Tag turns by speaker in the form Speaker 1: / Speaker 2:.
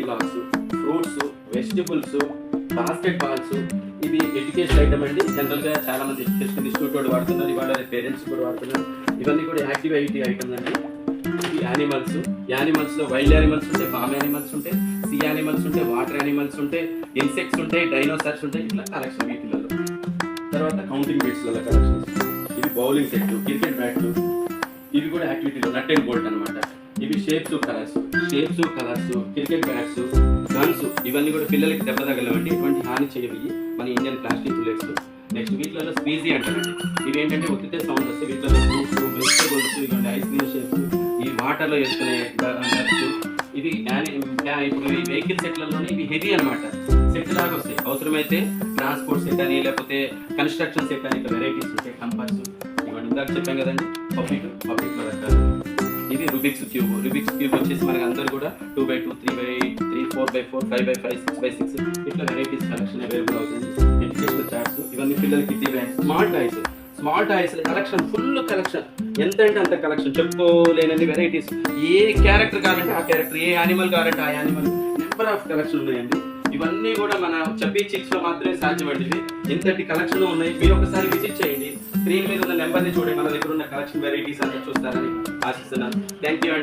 Speaker 1: Blocks, fruits, vegetables, basket balls. ఇవి education item అండి. జనరల్గా చాలా మంది ఎడ్యుకేషన్ ఇన్స్టిట్యూట్ వాడుతున్నారు, ఇవాళ పేరెంట్స్ కూడా వాడుతున్నారు. ఇవన్నీ కూడా యాక్టివిటీ ఐటమ్స్ అండి. ఇవి యానిమల్స్లో వైల్డ్ యానిమల్స్ ఉంటాయి, ఫామ్ యానిమల్స్ ఉంటాయి, సీ యానిమల్స్ ఉంటాయి, వాటర్ యానిమల్స్ ఉంటాయి, ఇన్సెక్ట్స్ ఉంటాయి, డైనోసార్స్ ఉంటాయి. ఇట్లా కలెక్షన్ వీటిలలో. తర్వాత కౌంటింగ్ బీట్స్లలో కలెక్షన్స్. ఇవి బౌలింగ్ సెట్, క్రికెట్ బ్యాట్లు. ఇవి కూడా యాక్టివిటీలో నట్ అండ్ బోల్ట్ అనమాట. ఇవి shapes colours, cricket bats, guns. ఇవన్నీ కూడా పిల్లలకి దెబ్బ తగలవండి, ఎటువంటి హాని చేయవి. మన ఇండియన్ ప్లాస్టిక్ బుల్లెట్స్. నెక్స్ట్ వీటిలో స్క్వీజీ అంటారండి. ఇవి ఏంటంటే ఒత్తితే సౌండ్ వస్తే వీటిలో ఫ్రూట్స్, వెజిటబుల్స్, ఇవన్నీ ఐస్ క్రీమ్ షేప్స్, ఈ వాటర్లో వేసుకునే గన్స్. ఇవి ఇప్పుడు ఈ వెహికల్ సెట్లలోనే ఇవి హెవీ అనమాట. సెట్ లాగా వస్తాయి. అవసరమైతే ట్రాన్స్పోర్ట్ సెట్ అని, లేకపోతే కన్స్ట్రక్షన్ సెట్ అని, వెరైటీస్ ఉంటాయి. కంపాస్ ఇవన్నీ ఇందాక చెప్పాం కదండి. పబ్లిక్లో రకాలు. ఇది రుబిక్స్ క్యూబ్ వచ్చేసి మనకి అందరూ కూడా 2x2, 3x3, 4x4, 5x5, 6x6 ఇట్లా వెరైటీస్ కలెక్షన్ అవైలబుల్ అవుతుంది. Educational charts. ఇవన్నీ పిల్లలకి small toys collection, full collection. ఎంత అంటే అంత కలెక్షన్, చెప్పుకోలేనన్ని వెరైటీస్. ఏ క్యారెక్టర్ కావాలంటే ఆ క్యారెక్టర్, ఏ యానిమల్ కావాలంటే ఆ యానిమల్, నెంబర్ ఆఫ్ కలెక్షన్ ఉన్నాయండి. ఇవన్నీ కూడా మన చబ్బీ చిక్స్ లో మాత్రమే సాధ్యపడింది. ఎంతటి కలెక్షన్ ఉన్నాయి, మీరు ఒకసారి విజిట్ చేయండి. స్క్రీన్ మీద ఉన్న నెంబర్ని చూడండి, మన దగ్గర ఉన్న కలెక్షన్ వెరైటీస్ అంతా చూస్తారని ఆశిస్తున్నాను. Thank you.